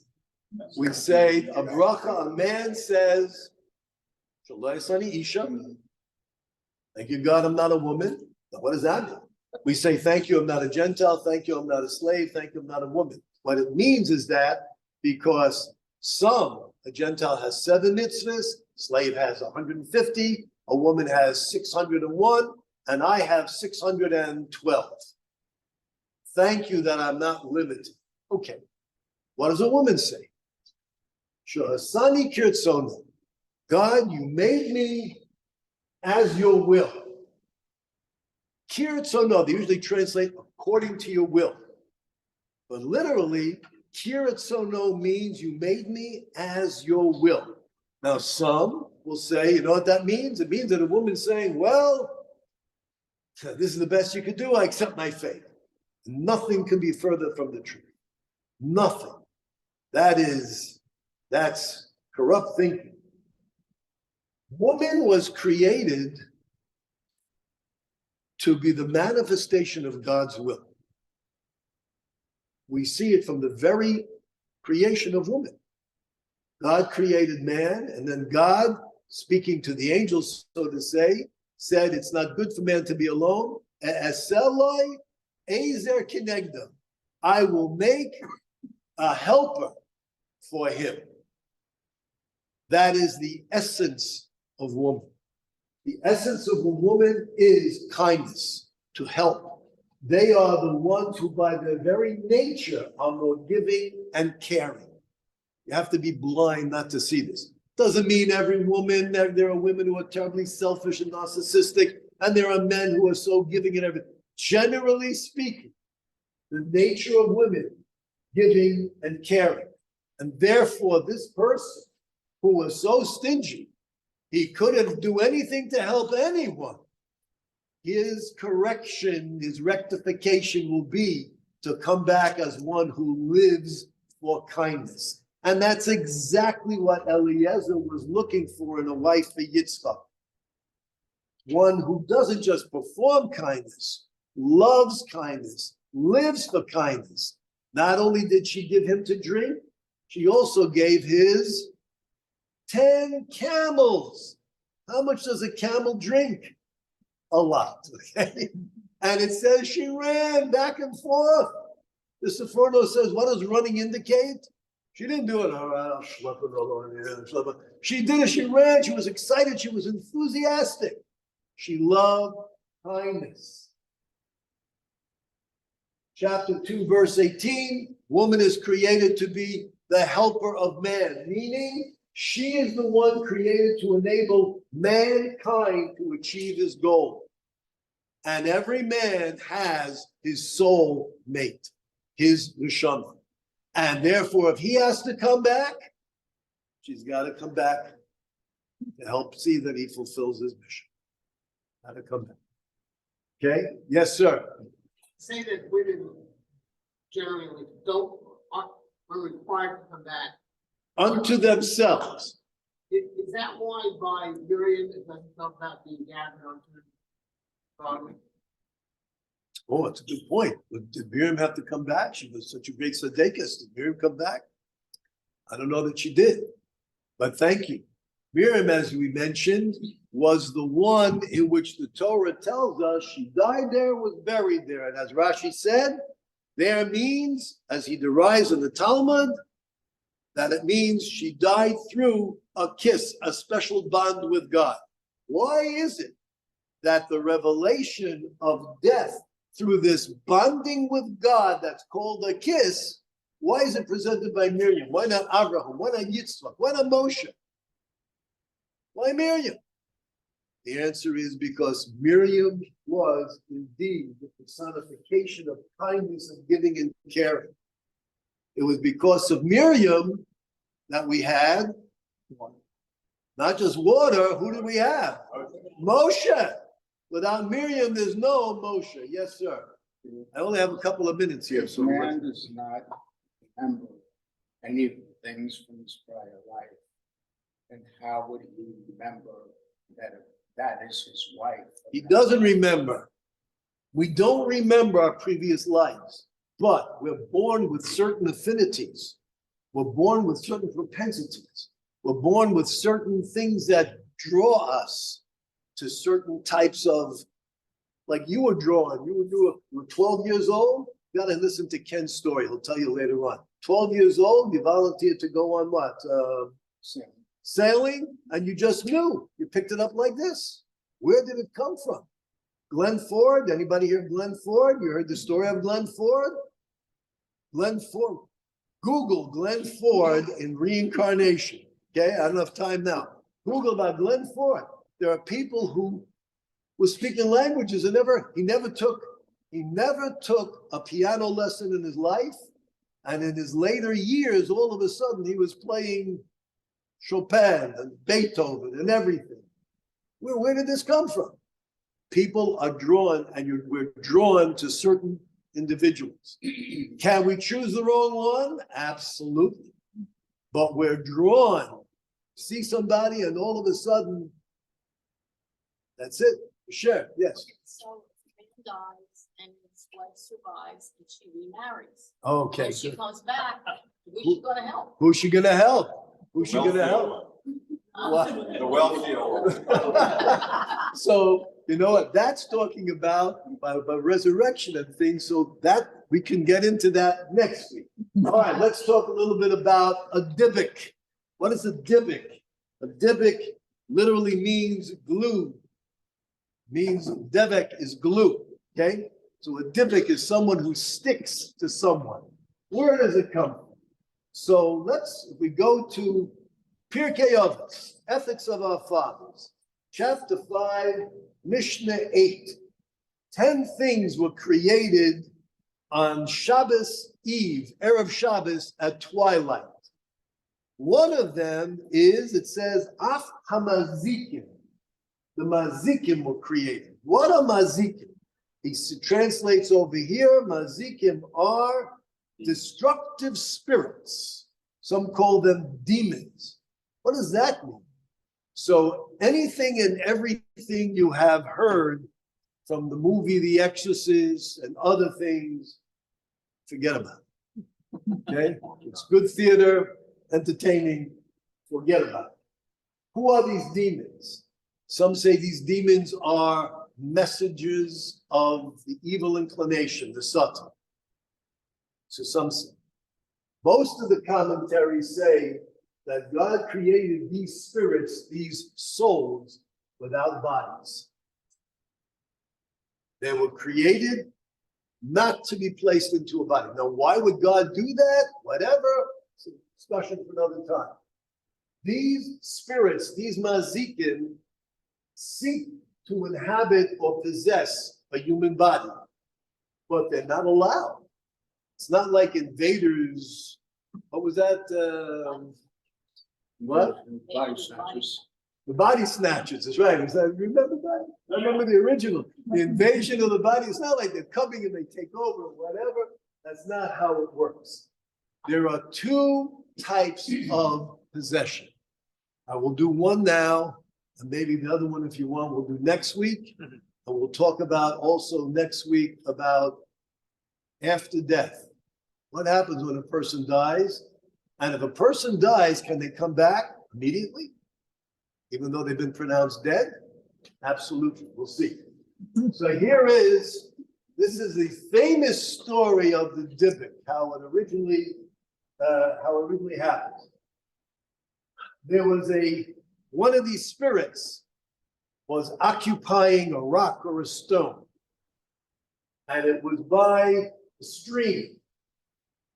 we say a bracha, a man says, Shalai Sani Isha. Thank you, God, I'm not a woman. Now, what does that mean? We say, thank you, I'm not a Gentile. Thank you, I'm not a slave. Thank you, I'm not a woman. What it means is that because a Gentile has 7 mitzvahs, slave has 150, a woman has 601, and I have 612. Thank you that I'm not limited. Okay. What does a woman say? Shahasani kirtzonu. God, you made me as your will. Kiritzono, they usually translate according to your will. But literally, Kiritzono means you made me as your will. Now, some will say, you know what that means? It means that a woman's saying, well, this is the best you could do. I accept my fate. Nothing can be further from the truth. Nothing. That's corrupt thinking. Woman was created to be the manifestation of God's will. We see it from the very creation of woman. God created man, and then God, speaking to the angels, so to say, said it's not good for man to be alone. Eseloi ezer kinegda. I will make a helper for him. That is the essence of woman. The essence of a woman is kindness, to help. They are the ones who by their very nature are more giving and caring. You have to be blind not to see this. Doesn't mean every woman, there are women who are terribly selfish and narcissistic, and there are men who are so giving and everything. Generally speaking, the nature of women, giving and caring. And therefore, this person who was so stingy, he couldn't do anything to help anyone. His correction, his rectification will be to come back as one who lives for kindness. And that's exactly what Eliezer was looking for in a wife for Yitzchak. One who doesn't just perform kindness, loves kindness, lives for kindness. Not only did she give him to drink, she also gave his 10 camels. How much does a camel drink? A lot, okay? And it says she ran back and forth. The Sephardo says, what does running indicate? She didn't do it, all right, I'll schlep it along here, schlep it. She did it, she ran, she was excited, she was enthusiastic. She loved kindness. Chapter 2, verse 18, woman is created to be the helper of man, meaning she is the one created to enable mankind to achieve his goal. And every man has his soul mate, his neshama. And therefore, if he has to come back, she's got to come back to help see that he fulfills his mission. Got to come back. Okay? Yes, sir. Say that women generally aren't required to come back. Unto themselves. Is that why by Miriam it doesn't talk about being gathered unto God? Oh, it's a good point. But did Miriam have to come back? She was such a great tzaddikus. Did Miriam come back? I don't know that she did, but thank you. Miriam, as we mentioned, was the one in which the Torah tells us she died there, was buried there. And as Rashi said, there means, as he derives in the Talmud, that it means she died through a kiss, a special bond with God. Why is it that the revelation of death through this bonding with God that's called a kiss, why is it presented by Miriam? Why not Abraham? Why not Yitzchak? Why not Moshe? Why Miriam? The answer is because Miriam was indeed the personification of kindness and giving and caring. It was because of Miriam that we had not just water. Who did we have? Moshe. Without Miriam, there's no Moshe. Yes, sir. I only have a couple of minutes here. So Man does not remember any of the things from his prior life. And how would he remember that if that is his wife? he doesn't remember. We don't remember our previous lives, but we're born with certain affinities. We're born with certain propensities. We're born with certain things that draw us to certain types of, like you were drawn, you were 12 years old, you gotta listen to Ken's story, he'll tell you later on. 12 years old, you volunteered to go on what? Sailing, and you just knew, you picked it up like this. Where did it come from? Glenn Ford, anybody hear Glenn Ford? You heard the story of Glenn Ford? Glenn Ford, Google Glenn Ford in reincarnation, okay? I don't have time now. Google about Glenn Ford. There are people who was speaking languages and he never took a piano lesson in his life. And in his later years, all of a sudden, he was playing Chopin and Beethoven and everything. Where did this come from? People are drawn, and we're drawn to certain individuals. Can we choose the wrong one? Absolutely. But we're drawn. See somebody, and all of a sudden, that's it. Sure, yes. So if a man dies and his wife survives and she remarries. Okay. And she comes back, who's she gonna help? Who's she gonna help? Who's she gonna help? The wealthier one. So, you know what, that's talking about resurrection and things, so that we can get into that next week. All right, let's talk a little bit about a dybbuk. What is a dybbuk? A dybbuk literally means glue. Means dybbuk is glue, okay? So a dybbuk is someone who sticks to someone. Where does it come from? So if we go to Pirkei Avos, Ethics of Our Fathers, chapter 5, Mishnah 8. 10 things were created on Shabbos Eve, Erev Shabbos at twilight. One of them is, it says, Af Hamazikim. The Mazikim were created. What are Mazikim? He translates over here, Mazikim are destructive spirits. Some call them demons. What does that mean? So anything and everything you have heard from the movie The Exorcist and other things, forget about it. Okay? It's good theater, entertaining, forget about it. Who are these demons? Some say these demons are messages of the evil inclination, the Satan. So some say. Most of the commentaries say that God created these spirits, these souls, without bodies. They were created not to be placed into a body. Now, why would God do that? Whatever, it's a discussion for another time. These spirits, these mazikin, seek to inhabit or possess a human body, but they're not allowed. It's not like invaders. What was that? What? Body snatchers. The body snatchers, that's right. Remember that? I remember the original. The invasion of the body. It's not like they're coming and they take over or whatever. That's not how it works. There are two types of possession. I will do one now, and maybe the other one, if you want, we'll do next week. And we'll talk about also next week about after death. What happens when a person dies? And if a person dies, can they come back immediately? Even though they've been pronounced dead? Absolutely, we'll see. So this is the famous story of the dybbuk, how it originally happened. There was one of these spirits was occupying a rock or a stone. And it was by a stream.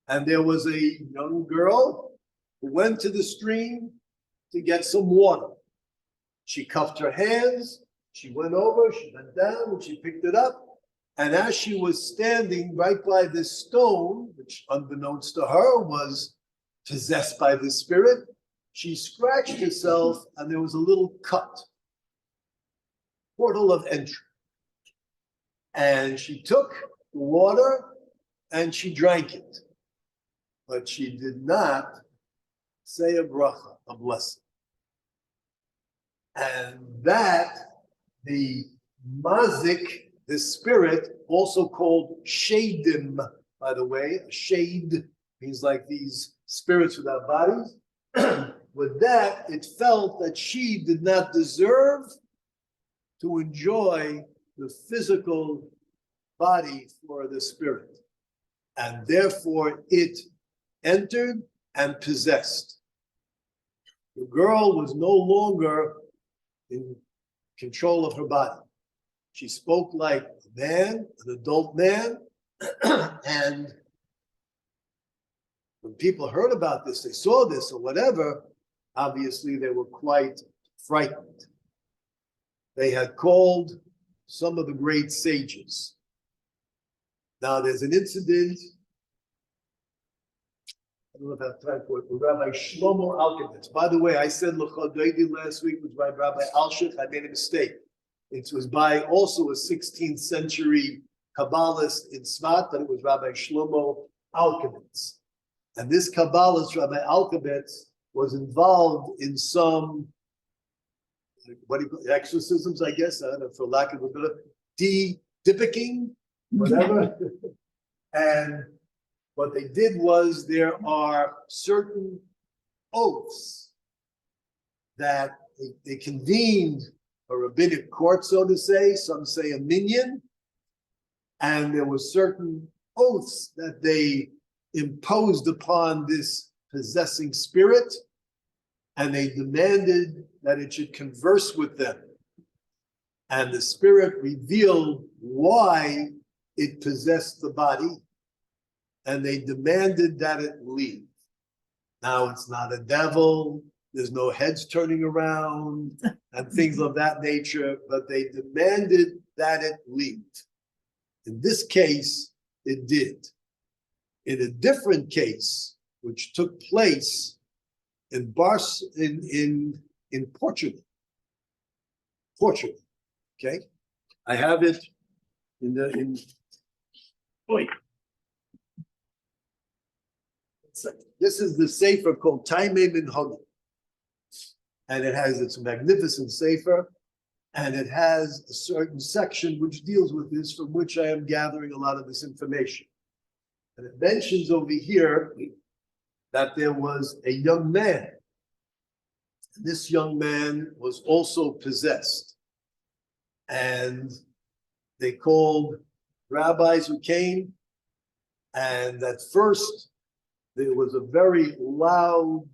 And there was a young girl who went to the stream to get some water. She cupped her hands, she went over, she bent down, and she picked it up. And as she was standing right by this stone, which unbeknownst to her was possessed by the spirit, she scratched herself and there was a little cut, portal of entry. And she took the water and she drank it. But she did not say a bracha, a blessing. And that, the mazik, the spirit, also called shadim, by the way, a shade means like these spirits without bodies. With that, it felt that she did not deserve to enjoy the physical body for the spirit. And therefore it entered and possessed. The girl was no longer in control of her body. She spoke like a man, an adult man, and when people heard about this, they saw this or whatever, obviously they were quite frightened. They had called some of the great sages. Now, there's an incident, I don't know if I have time for it, with Rabbi Shlomo Alkabetz. By the way, I said L'chodaydi last week was by Rabbi Alshich. I made a mistake. It was by also a 16th century Kabbalist in Svat, but it was Rabbi Shlomo Alkabetz. And this Kabbalist, Rabbi Alkabetz, was involved in some, what do you call it, exorcisms, I guess, I don't know, for lack of a better, de-dippicking, whatever. And what they did was there are certain oaths that they convened a rabbinic court, so to say, some say a minyan, and there were certain oaths that they imposed upon this possessing spirit, and they demanded that it should converse with them. And the spirit revealed why it possessed the body, and they demanded that it leave. Now, it's not a devil, there's no heads turning around and things of that nature, but they demanded that it leave. In this case, it did. In a different case, which took place in Portugal. Portugal, okay? I have it wait. This is the sefer called Taimei Minhagim. And it's a magnificent sefer, and it has a certain section which deals with this, from which I am gathering a lot of this information. And it mentions over here that there was a young man. This young man was also possessed. And they called rabbis who came, and at first there was a very loud,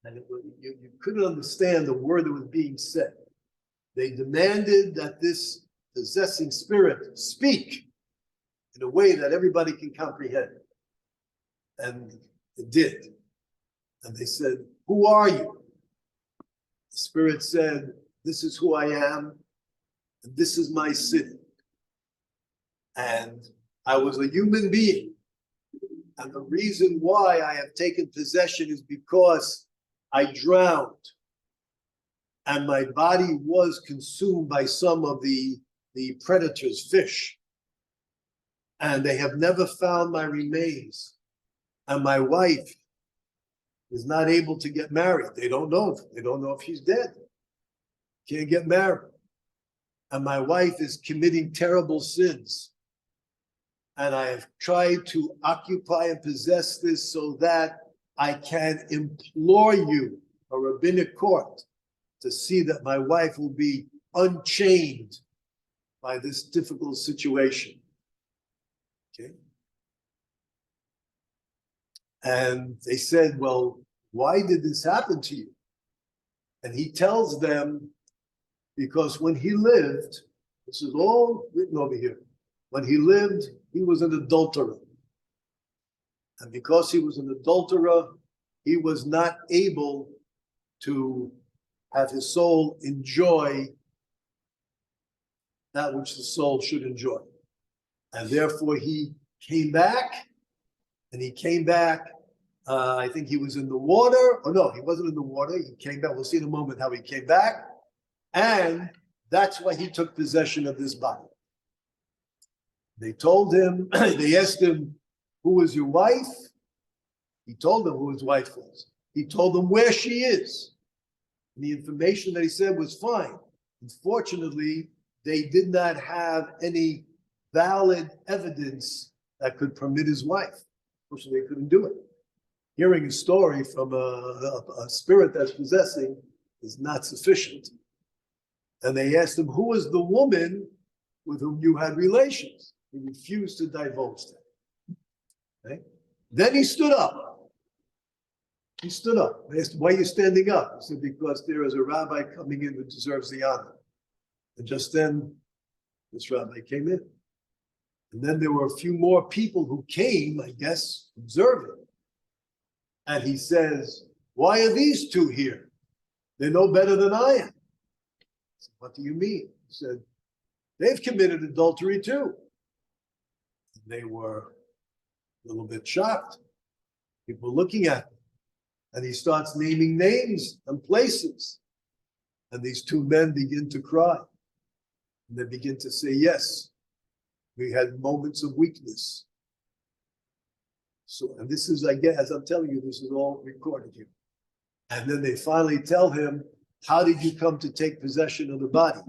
and you couldn't understand the word that was being said. They demanded that this possessing spirit speak in a way that everybody can comprehend. And it did. And they said, "Who are you?" The spirit said, "This is who I am, and this is my city. And I was a human being. And the reason why I have taken possession is because I drowned. And my body was consumed by some of the predators, fish. And they have never found my remains. And my wife is not able to get married. They don't know. They don't know if she's dead. Can't get married. And my wife is committing terrible sins. And I have tried to occupy and possess this so that I can implore you, a rabbinic court, to see that my wife will be unchained by this difficult situation." Okay. And they said, "Well, why did this happen to you?" And he tells them, because when he lived, this is all written over here, when he lived, he was an adulterer. And because he was an adulterer, he was not able to have his soul enjoy that which the soul should enjoy. And therefore he came back, and he came back, I think he was in the water. Oh no, he wasn't in the water. He came back. We'll see in a moment how he came back. And that's why he took possession of this body. They told him, they asked him, "Who was your wife?" He told them who his wife was. He told them where she is. And the information that he said was fine. Unfortunately, they did not have any valid evidence that could permit his wife. Unfortunately, they couldn't do it. Hearing a story from a spirit that's possessing is not sufficient. And they asked him, "Who was the woman with whom you had relations?" He refused to divulge that. Okay? Then he stood up. He stood up. They asked him, "Why are you standing up?" He said, "Because there is a rabbi coming in who deserves the honor." And just then, this rabbi came in. And then there were a few more people who came, I guess, observing. And he says, "Why are these two here? They're no better than I am." I said, "What do you mean?" He said, they've committed adultery too. They were a little bit shocked. People looking at him. And he starts naming names and places. And these two men begin to cry. And they begin to say, yes, we had moments of weakness. So, and this is, again, as I'm telling you, this is all recorded here. And then they finally tell him, how did you come to take possession of the body?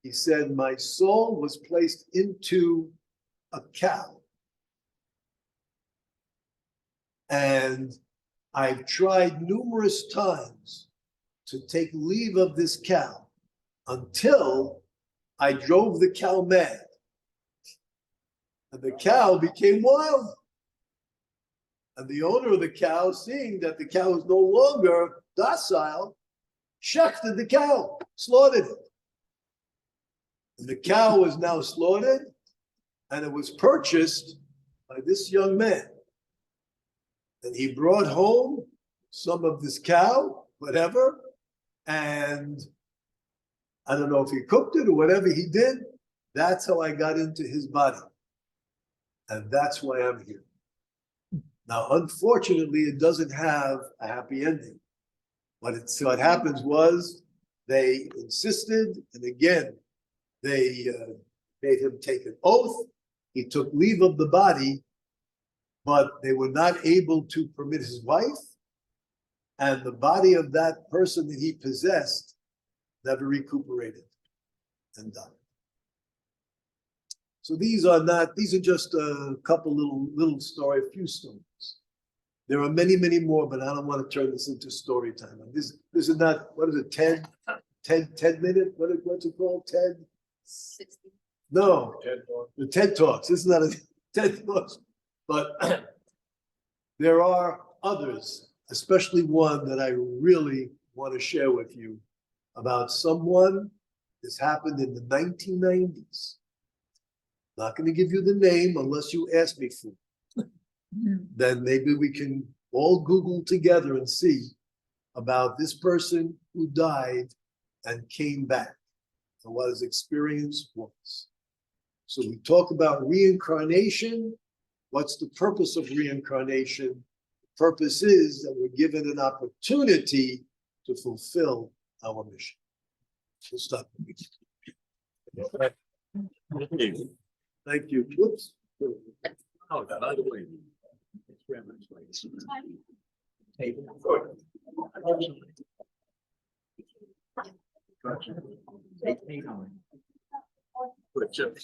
He said, my soul was placed into a cow. And I've tried numerous times to take leave of this cow until I drove the cow mad. And the cow became wild. And the owner of the cow, seeing that the cow is no longer docile, shechted the cow, slaughtered it. And the cow was now slaughtered, and it was purchased by this young man. And he brought home some of this cow, whatever, and I don't know if he cooked it or whatever he did. That's how I got into his body. And that's why I'm here. Now, unfortunately, it doesn't have a happy ending. What happens was they insisted, and again, they made him take an oath. He took leave of the body, but they were not able to permit his wife, and the body of that person that he possessed never recuperated and died. So these are just a couple little story, a few stories. There are many, many more, but I don't want to turn this into story time. This is not, what is it, 10 minute, what's it called, 60. No, the TED Talks. This is not a TED Talks, but there are others, especially one that I really want to share with you about someone. This happened in the 1990s. Not going to give you the name unless you ask me for it. Then maybe we can all Google together and see about this person who died and came back and what his experience was. So we talk about reincarnation. What's the purpose of reincarnation? The purpose is that we're given an opportunity to fulfill our mission. We'll stop. Thank you. Whoops. Oh, by the way. But chips.